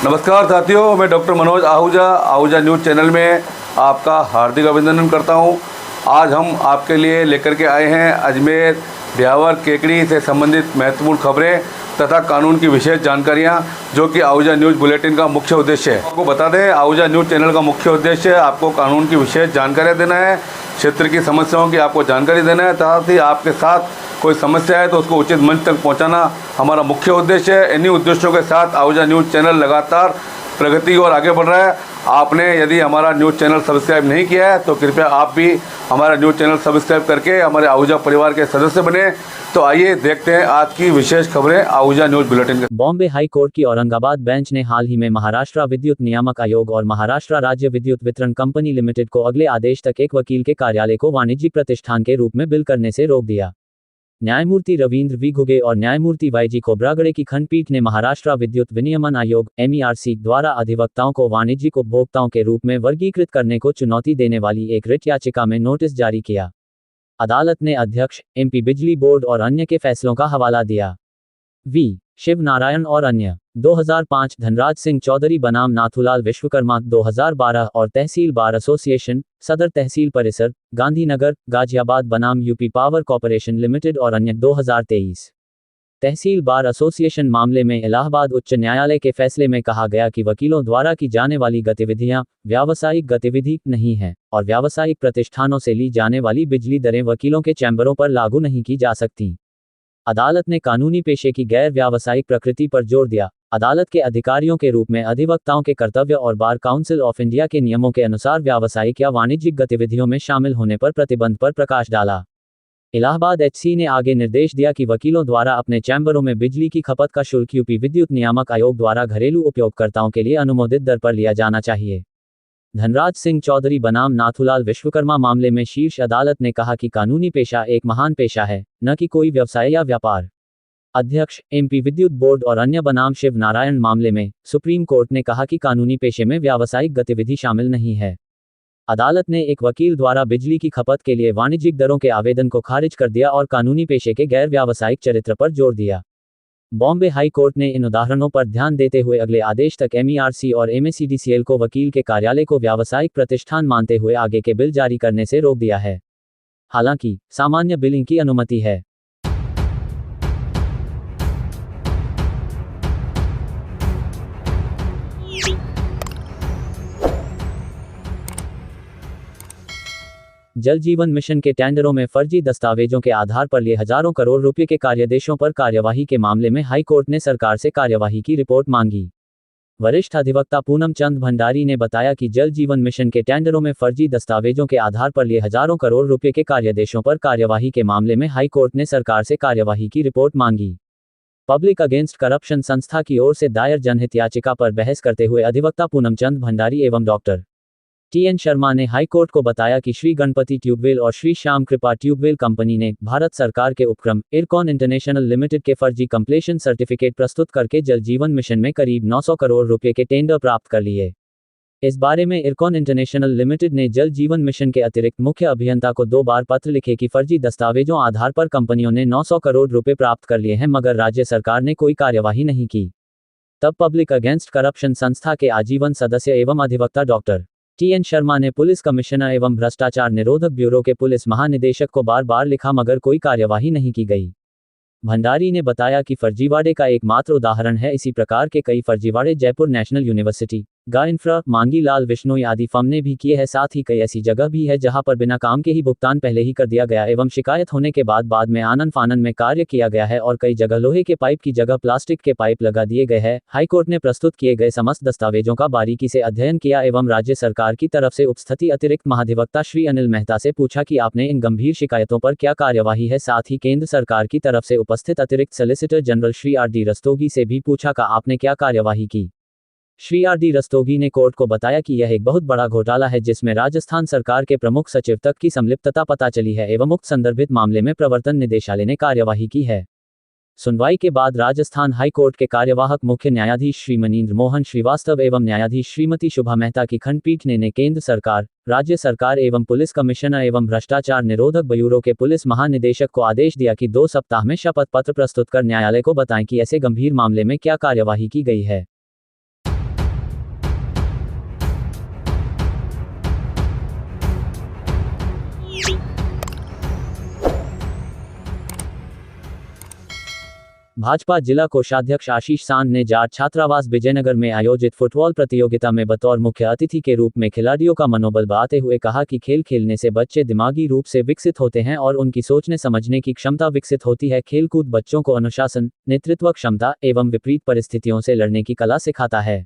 नमस्कार साथियों, मैं doctor Manoj Ahuja news channel में आपका हार्दिक अभिनंदन करता हूं। आज हम आपके लिए लेकर के आए हैं अजमेर ब्यावर केकड़ी से संबंधित महत्वपूर्ण खबरें तथा कानून की विशेष जानकारियां, जो कि आहूजा न्यूज़ बुलेटिन का मुख्य उद्देश्य है। आपको बता दें, आहूजा न्यूज़ चैनल का मुख्य उद्देश्य आपको कानून की विशेष जानकारियाँ देना है, क्षेत्र की समस्याओं की आपको जानकारी देना है, साथ ही आपके साथ कोई समस्या है तो उसको उचित मंच तक पहुंचाना हमारा मुख्य उद्देश्य है। इन्हीं उद्देश्यों के साथ आहूजा न्यूज़ चैनल लगातार प्रगति और आगे बढ़ रहा है। आपने यदि हमारा न्यूज़ चैनल सब्सक्राइब नहीं किया है तो कृपया आप भी हमारा न्यूज़ चैनल सब्सक्राइब करके हमारे आहूजा परिवार के सदस्य बने। तो आइए देखते हैं आज की विशेष खबरें आहूजा न्यूज़ बुलेटिन के। बॉम्बे हाई कोर्ट की औरंगाबाद बेंच ने हाल ही में महाराष्ट्र विद्युत नियामक आयोग और महाराष्ट्र राज्य विद्युत वितरण कंपनी लिमिटेड को अगले आदेश तक एक वकील के कार्यालय को वाणिज्यिक प्रतिष्ठान के रूप में बिल करने से रोक दिया। न्यायमूर्ति रविंद्र वी घुगे और न्यायमूर्ति वाईजी खोब्रागड़े की खंडपीठ ने महाराष्ट्र विद्युत विनियमन आयोग (MERC) द्वारा अधिवक्ताओं को वाणिज्यिक उपभोक्ताओं के रूप में वर्गीकृत करने को चुनौती देने वाली एक रिट याचिका में नोटिस जारी किया। अदालत ने अध्यक्ष, MP बिजली बोर्ड और अन्य के फैसलों का हवाला दिया। वी. शिव नारायण और अन्य 2005 धनराज सिंह चौधरी बनाम नाथूलाल विश्वकर्मा 2012 और तहसील बार एसोसिएशन, सदर तहसील परिसर, गांधीनगर, गाजियाबाद बनाम यूपी पावर कॉर्पोरेशन लिमिटेड और अन्य 2023। तहसील बार एसोसिएशन मामले में इलाहाबाद उच्च न्यायालय के फैसले में कहा गया कि वकीलों द्वारा की जाने वाली गतिविधियां व्यावसायिक गतिविधि नहीं हैं और व्यावसायिक प्रतिष्ठानों से ली जाने वाली बिजली दरें वकीलों के चैम्बरों पर लागू नहीं की जा सकती। अदालत ने कानूनी पेशे की गैर व्यावसायिक प्रकृति पर जोर दिया। अदालत के अधिकारियों के रूप में अधिवक्ताओं के कर्तव्य और बार काउंसिल ऑफ इंडिया के नियमों के अनुसार व्यावसायिक या वाणिज्यिक गतिविधियों में शामिल होने पर प्रतिबंध पर प्रकाश डाला। इलाहाबाद HC ने आगे निर्देश दिया कि वकीलों द्वारा अपने चैम्बरों में बिजली की खपत का शुल्क यूपी विद्युत नियामक आयोग द्वारा घरेलू उपयोगकर्ताओं के लिए अनुमोदित दर पर लिया जाना चाहिए। धनराज सिंह चौधरी बनाम नाथूलाल विश्वकर्मा मामले में शीर्ष अदालत ने कहा कि कानूनी पेशा एक महान पेशा है, न कि कोई व्यवसाय या व्यापार। अध्यक्ष, MP विद्युत बोर्ड और अन्य बनाम शिव नारायण मामले में सुप्रीम कोर्ट ने कहा कि कानूनी पेशे में व्यावसायिक गतिविधि शामिल नहीं है। अदालत ने एक वकील द्वारा बिजली की खपत के लिए वाणिज्यिक दरों के आवेदन को खारिज कर दिया और कानूनी पेशे के गैर व्यावसायिक चरित्र पर जोर दिया। बॉम्बे हाई कोर्ट ने इन उदाहरणों पर ध्यान देते हुए अगले आदेश तक MERC और MACDCL को वकील के कार्यालय को व्यावसायिक प्रतिष्ठान मानते हुए आगे के बिल जारी करने से रोक दिया है। हालांकि सामान्य बिलिंग की अनुमति है। जल जीवन मिशन के टेंडरों में फर्जी दस्तावेजों के आधार पर लिए हजारों करोड़ रुपए के कार्यादेशों पर कार्यवाही के मामले में हाई कोर्ट ने सरकार से कार्यवाही की रिपोर्ट मांगी। वरिष्ठ अधिवक्ता पूनम चंद भंडारी ने बताया कि जल जीवन मिशन के टेंडरों में फर्जी दस्तावेजों के आधार पर लिए हजारों करोड़ रुपए के कार्यादेशों पर कार्यवाही के मामले में हाई कोर्ट ने सरकार से कार्यवाही की रिपोर्ट मांगी। पब्लिक अगेंस्ट करप्शन संस्था की ओर से दायर जनहित याचिका पर बहस करते हुए अधिवक्ता पूनम चंद भंडारी एवं डॉक्टर TN शर्मा ने हाईकोर्ट को बताया कि श्री गणपति ट्यूबवेल और श्री श्याम कृपा ट्यूबवेल कंपनी ने भारत सरकार के उपक्रम इरकॉन इंटरनेशनल लिमिटेड के फर्जी कंप्लीशन सर्टिफिकेट प्रस्तुत करके जल जीवन मिशन में करीब 900 करोड़ रुपए के टेंडर प्राप्त कर लिए। इस बारे में इरकॉन इंटरनेशनल लिमिटेड ने जल जीवन मिशन के अतिरिक्त मुख्य अभियंता को 2 बार पत्र लिखे कि फर्जी दस्तावेजों आधार पर कंपनियों ने 900 करोड़ रुपए प्राप्त कर लिए हैं, मगर राज्य सरकार ने कोई कार्यवाही नहीं की। तब पब्लिक अगेंस्ट करप्शन संस्था के आजीवन सदस्य एवं अधिवक्ता डॉक्टर TN शर्मा ने पुलिस कमिश्नर एवं भ्रष्टाचार निरोधक ब्यूरो के पुलिस महानिदेशक को बार बार लिखा, मगर कोई कार्यवाही नहीं की गई। भंडारी ने बताया कि फर्जीवाड़े का एकमात्र उदाहरण है, इसी प्रकार के कई फर्जीवाड़े जयपुर नेशनल यूनिवर्सिटी, गा इंफ्रा, मांगी लाल विश्नोई आदि फर्म ने भी किए हैं। साथ ही कई ऐसी जगह भी है जहां पर बिना काम के ही भुगतान पहले ही कर दिया गया एवं शिकायत होने के बाद में आनन फानन में कार्य किया गया है और कई जगह लोहे के पाइप की जगह प्लास्टिक के पाइप लगा दिए गए हैं। हाईकोर्ट ने प्रस्तुत किए गए समस्त दस्तावेजों का बारीकी से अध्ययन किया एवं राज्य सरकार की तरफ से उपस्थित अतिरिक्त महाधिवक्ता श्री अनिल मेहता से पूछा कि आपने इन गंभीर शिकायतों पर क्या कार्यवाही है। साथ ही केंद्र सरकार की तरफ से उपस्थित अतिरिक्त solicitor general Shri RD Rastogi से भी पूछा कि आपने क्या कार्यवाही की। श्री RD रस्तोगी ने कोर्ट को बताया कि यह एक बहुत बड़ा घोटाला है जिसमें राजस्थान सरकार के प्रमुख सचिव तक की संलिप्तता पता चली है एवं उक्त संदर्भित मामले में प्रवर्तन निदेशालय ने कार्यवाही की है। सुनवाई के बाद राजस्थान हाईकोर्ट के कार्यवाहक मुख्य न्यायाधीश श्री मनींद्र मोहन श्रीवास्तव एवं न्यायाधीश श्रीमती शुभा मेहता की खंडपीठ ने केंद्र सरकार, राज्य सरकार एवं पुलिस कमिश्नर एवं भ्रष्टाचार निरोधक ब्यूरो के पुलिस महानिदेशक को आदेश दिया कि 2 सप्ताह में शपथ पत्र प्रस्तुत कर न्यायालय को बताएं कि ऐसे गंभीर मामले में क्या कार्यवाही की गई है। भाजपा जिला कोषाध्यक्ष आशीष सांड ने जाट छात्रावास विजयनगर में आयोजित फुटबॉल प्रतियोगिता में बतौर मुख्य अतिथि के रूप में खिलाड़ियों का मनोबल बढ़ाते हुए कहा कि खेल खेलने से बच्चे दिमागी रूप से विकसित होते हैं और उनकी सोचने समझने की क्षमता विकसित होती है। खेलकूद बच्चों को अनुशासन, नेतृत्व क्षमता एवं विपरीत परिस्थितियों से लड़ने की कला सिखाता है।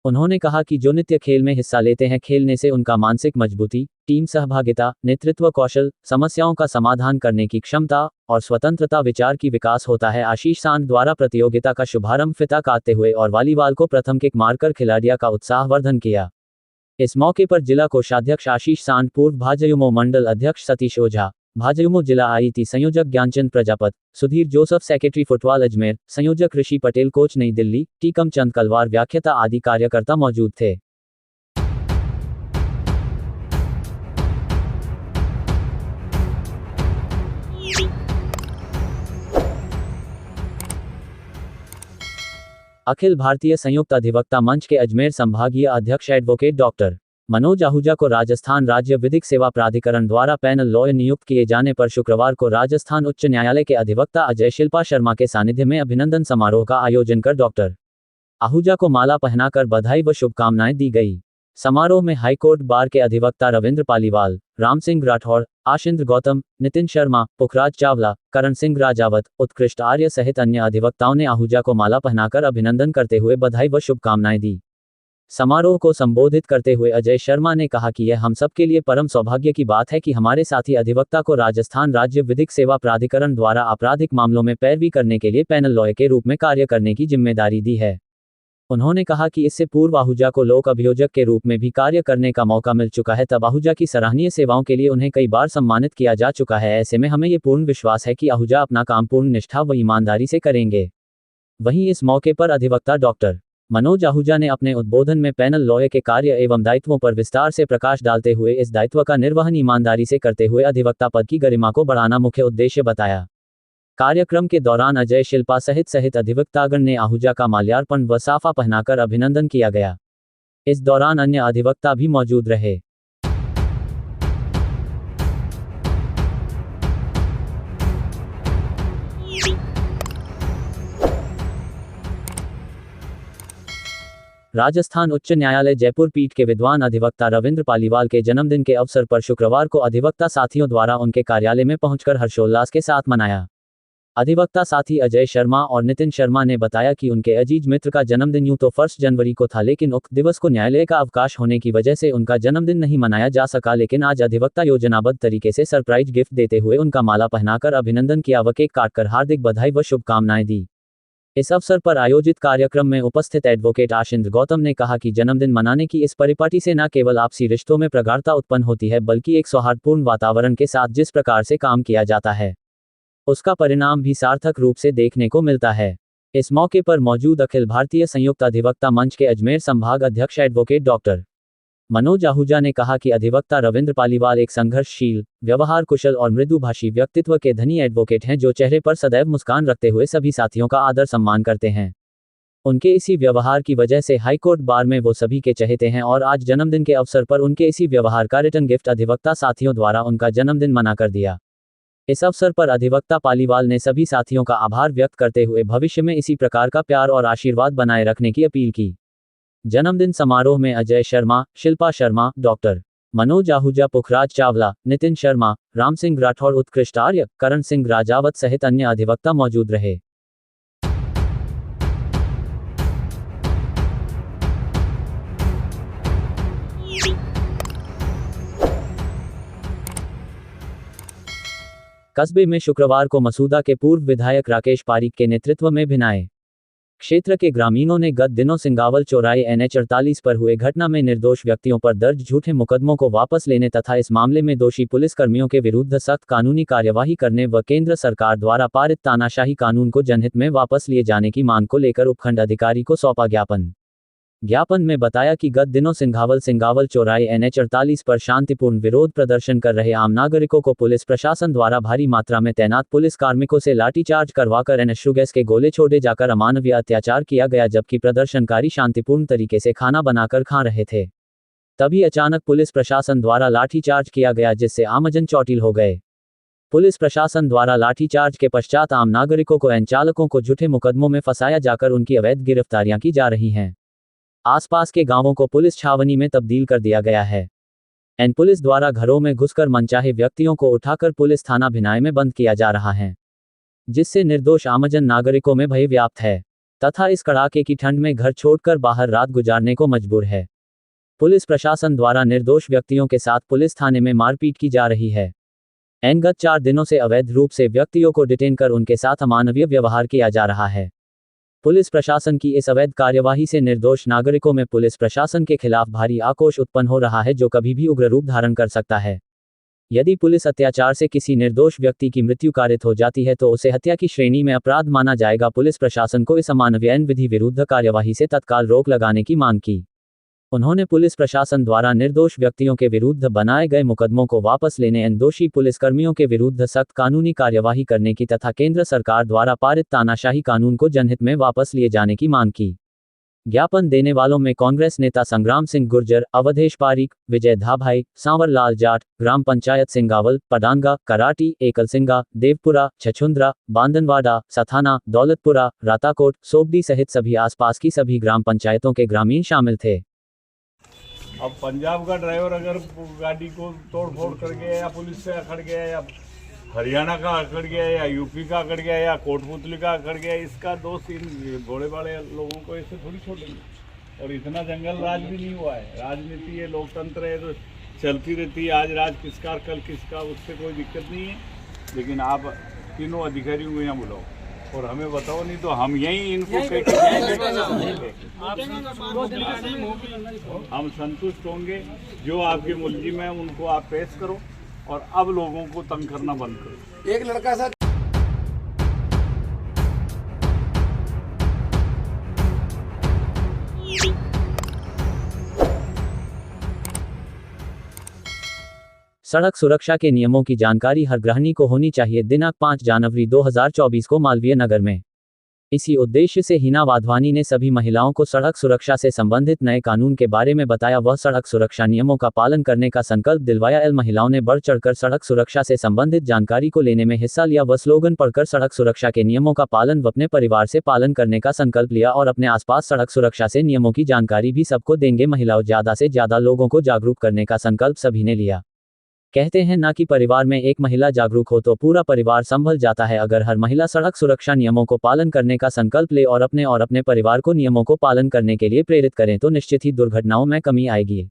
उन्होंने कहा कि जो नित्य खेल में हिस्सा लेते हैं, खेलने से उनका मानसिक मजबूती, टीम सहभागिता, नेतृत्व कौशल, समस्याओं का समाधान करने की क्षमता और स्वतंत्रता विचार की विकास होता है। आशीष सांड द्वारा प्रतियोगिता का शुभारंभ फीता काटते हुए और वॉलीबॉल को प्रथम किक मारकर खिलाड़ियों का उत्साहवर्धन किया। इस मौके पर जिला कोषाध्यक्ष आशीष सांड, पूर्व भाजयुमो मंडल अध्यक्ष सतीश ओझा, भाजयुमो जिला आईटी संयोजक Gyanchand Prajapat, Sudhir Joseph secretary football Ajmer, संयोजक ऋषि पटेल कोच नई दिल्ली, टीकम चंद कलवार व्याख्याता आदि कार्यकर्ता मौजूद थे। अखिल भारतीय संयुक्त अधिवक्ता मंच के अजमेर संभागीय अध्यक्ष एडवोकेट डॉक्टर मनोज आहूजा को राजस्थान राज्य विधिक सेवा प्राधिकरण द्वारा पैनल लॉयर नियुक्त किए जाने पर शुक्रवार को राजस्थान उच्च न्यायालय के अधिवक्ता अजय शिल्पा शर्मा के सानिध्य में अभिनंदन समारोह का आयोजन कर डॉक्टर आहूजा को माला पहनाकर बधाई व शुभकामनाएं दी गई। समारोह में हाईकोर्ट बार के अधिवक्ता रविंद्र पालीवाल, राम सिंह राठौड़, आशिंद्र गौतम, नितिन शर्मा, पुखराज चावला, करण सिंह राजावत, उत्कृष्ट आर्य सहित अन्य अधिवक्ताओं ने आहूजा को माला पहनाकर अभिनंदन करते हुए बधाई व शुभकामनाएं दी। समारोह को संबोधित करते हुए अजय शर्मा ने कहा कि यह हम सबके लिए परम सौभाग्य की बात है कि हमारे साथी अधिवक्ता को राजस्थान राज्य विधिक सेवा प्राधिकरण द्वारा आपराधिक मामलों में पैरवी करने के लिए पैनल लॉयर के रूप में कार्य करने की जिम्मेदारी दी है। उन्होंने कहा कि इससे पूर्व आहूजा को लोक अभियोजक के रूप में भी कार्य करने का मौका मिल चुका है, तब आहूजा की सराहनीय सेवाओं के लिए उन्हें कई बार सम्मानित किया जा चुका है। ऐसे में हमें ये पूर्ण विश्वास है कि आहूजा अपना काम पूर्ण निष्ठा व ईमानदारी से करेंगे। वहीं इस मौके पर अधिवक्ता डॉक्टर मनोज आहूजा ने अपने उद्बोधन में पैनल लॉयर के कार्य एवं दायित्वों पर विस्तार से प्रकाश डालते हुए इस दायित्व का निर्वहन ईमानदारी से करते हुए अधिवक्ता पद की गरिमा को बढ़ाना मुख्य उद्देश्य बताया। कार्यक्रम के दौरान अजय शिल्पा सहित अधिवक्तागण ने आहूजा का माल्यार्पण व साफा पहनाकर अभिनंदन किया गया। इस दौरान अन्य अधिवक्ता भी मौजूद रहे। राजस्थान उच्च न्यायालय जयपुर पीठ के विद्वान अधिवक्ता रविंद्र पालीवाल के जन्मदिन के अवसर पर शुक्रवार को अधिवक्ता साथियों द्वारा उनके कार्यालय में पहुंचकर हर्षोल्लास के साथ मनाया। अधिवक्ता साथी अजय शर्मा और नितिन शर्मा ने बताया कि उनके अजीज मित्र का जन्मदिन यूं तो 1 जनवरी को था, लेकिन उक्त दिवस को न्यायालय का अवकाश होने की वजह से उनका जन्मदिन नहीं मनाया जा सका। लेकिन आज अधिवक्ता योजनाबद्ध तरीके से सरप्राइज गिफ्ट देते हुए उनका माला पहनाकर अभिनंदन किया व केक काटकर हार्दिक बधाई व शुभकामनाएं दी। इस अवसर पर आयोजित कार्यक्रम में उपस्थित एडवोकेट आशिंद्र गौतम ने कहा कि जन्मदिन मनाने की इस परिपाटी से न केवल आपसी रिश्तों में प्रगाढ़ता उत्पन्न होती है, बल्कि एक सौहार्दपूर्ण वातावरण के साथ जिस प्रकार से काम किया जाता है उसका परिणाम भी सार्थक रूप से देखने को मिलता है। इस मौके पर मौजूद अखिल भारतीय संयुक्त अधिवक्ता मंच के अजमेर संभाग अध्यक्ष एडवोकेट डॉक्टर मनोज आहूजा ने कहा कि अधिवक्ता रविंद्र पालीवाल एक संघर्षशील, व्यवहार कुशल और मृदुभाषी व्यक्तित्व के धनी एडवोकेट हैं, जो चेहरे पर सदैव मुस्कान रखते हुए सभी साथियों का आदर सम्मान करते हैं। उनके इसी व्यवहार की वजह से हाईकोर्ट बार में वो सभी के चहेते हैं और आज जन्मदिन के अवसर पर उनके इसी व्यवहार का रिटर्न गिफ्ट अधिवक्ता साथियों द्वारा उनका जन्मदिन मना कर दिया। इस अवसर पर अधिवक्ता पालीवाल ने सभी साथियों का आभार व्यक्त करते हुए भविष्य में इसी प्रकार का प्यार और आशीर्वाद बनाए रखने की अपील की। जन्मदिन समारोह में अजय शर्मा, शिल्पा शर्मा, डॉक्टर मनोज आहूजा, पुखराज चावला, नितिन शर्मा, राम सिंह राठौड़, उत्कृष्ट आर्य, करण सिंह राजावत सहित अन्य अधिवक्ता मौजूद रहे। कस्बे में शुक्रवार को मसूदा के पूर्व विधायक राकेश पारीक के नेतृत्व में भिनाए क्षेत्र के ग्रामीणों ने गत दिनों सिंगावल चौराहे NH 48 पर हुए घटना में निर्दोष व्यक्तियों पर दर्ज झूठे मुकदमों को वापस लेने तथा इस मामले में दोषी पुलिसकर्मियों के विरुद्ध सख्त कानूनी कार्यवाही करने व केंद्र सरकार द्वारा पारित तानाशाही कानून को जनहित में वापस लिए जाने की मांग को लेकर उपखंड अधिकारी को सौंपा ज्ञापन में बताया कि गत दिनों सिंगावल चौराहे NH 48 पर शांतिपूर्ण विरोध प्रदर्शन कर रहे आम नागरिकों को पुलिस प्रशासन द्वारा भारी मात्रा में तैनात पुलिस कार्मिकों से लाठीचार्ज करवाकर NH गैस के गोले छोड़े जाकर अमानवीय अत्याचार किया गया, जबकि प्रदर्शनकारी शांतिपूर्ण तरीके से खाना बनाकर खा रहे थे। तभी अचानक पुलिस प्रशासन द्वारा लाठीचार्ज किया गया, जिससे आमजन चौटिल हो गए। पुलिस प्रशासन द्वारा लाठीचार्ज के पश्चात आम नागरिकों को एन चालकों को झूठे मुकदमों में फंसाया जाकर उनकी अवैध गिरफ्तारियां की जा रही हैं। आसपास के गांवों को पुलिस छावनी में तब्दील कर दिया गया है। एन पुलिस द्वारा घरों में घुसकर मनचाहे व्यक्तियों को उठाकर पुलिस थाना भिनाई में बंद किया जा रहा है, जिससे निर्दोष आमजन नागरिकों में भय व्याप्त है तथा इस कड़ाके की ठंड में घर छोड़कर बाहर रात गुजारने को मजबूर है। पुलिस प्रशासन द्वारा निर्दोष व्यक्तियों के साथ पुलिस थाने में मारपीट की जा रही है। गत 4 दिनों से अवैध रूप से व्यक्तियों को डिटेन कर उनके साथ अमानवीय व्यवहार किया जा रहा है। पुलिस प्रशासन की इस अवैध कार्यवाही से निर्दोष नागरिकों में पुलिस प्रशासन के खिलाफ भारी आक्रोश उत्पन्न हो रहा है, जो कभी भी उग्र रूप धारण कर सकता है। यदि पुलिस अत्याचार से किसी निर्दोष व्यक्ति की मृत्यु कारित हो जाती है तो उसे हत्या की श्रेणी में अपराध माना जाएगा। पुलिस प्रशासन को इस अमानवीय विधि विरुद्ध कार्यवाही से तत्काल रोक लगाने की मांग की। उन्होंने पुलिस प्रशासन द्वारा निर्दोष व्यक्तियों के विरुद्ध बनाए गए मुकदमों को वापस लेने एवं दोषी पुलिसकर्मियों के विरुद्ध सख्त कानूनी कार्यवाही करने की तथा केंद्र सरकार द्वारा पारित तानाशाही कानून को जनहित में वापस लिए जाने की मांग की। ज्ञापन देने वालों में कांग्रेस नेता संग्राम सिंह गुर्जर, अवधेश पारीक, विजय धाभाई, सांवर लाल जाट, ग्राम पंचायत सिंगावल, पडांगा, कराटी, एकल सिंगा, देवपुरा, छछुंद्रा, बांदनवाड़ा, सथाना, दौलतपुरा, राताकोट, सोबडी सहित सभी आसपास की सभी ग्राम पंचायतों के ग्रामीण शामिल थे। अब पंजाब का ड्राइवर अगर गाड़ी को तोड़ फोड़ कर गया या पुलिस से अकड़ गया या हरियाणा का अकड़ गया या यूपी का अकड़ गया या कोटपुतली का अकड़ गया, इसका दोष इन बड़े बड़े लोगों को ऐसे थोड़ी छोड़ेंगे। और इतना जंगल राज भी नहीं हुआ है। राजनीति है, लोकतंत्र है, तो चलती रहती है। आज राज किसका कल किसका, उससे कोई दिक्कत नहीं है। लेकिन आप तीनों अधिकारी को यहाँ बुलाओ और हमें बताओ, नहीं तो हम यहीं इनको हम संतुष्ट होंगे। जो आपके मुलजिम है उनको आप पेश करो और अब लोगों को तंग करना बंद करो। एक लड़का साथ सड़क सुरक्षा के नियमों की जानकारी हर गृहिणी को होनी चाहिए। दिनांक 5 जनवरी 2024 को मालवीय नगर में इसी उद्देश्य से हिना वाधवानी ने सभी महिलाओं को सड़क सुरक्षा से संबंधित नए कानून के बारे में बताया। वह सड़क सुरक्षा नियमों का पालन करने का संकल्प दिलवाया। महिलाओं ने बढ़ चढ़कर सड़क सुरक्षा से संबंधित जानकारी को लेने में हिस्सा लिया। वह स्लोगन पढ़कर सड़क सुरक्षा के नियमों का पालन व अपने परिवार से पालन करने का संकल्प लिया और अपने आसपास सड़क सुरक्षा से नियमों की जानकारी भी सबको देंगे। महिलाओं ज्यादा से ज्यादा लोगों को जागरूक करने का संकल्प सभी ने लिया। कहते हैं ना कि परिवार में एक महिला जागरूक हो तो पूरा परिवार संभल जाता है। अगर हर महिला सड़क सुरक्षा नियमों को पालन करने का संकल्प ले और अपने परिवार को नियमों को पालन करने के लिए प्रेरित करें तो निश्चित ही दुर्घटनाओं में कमी आएगी।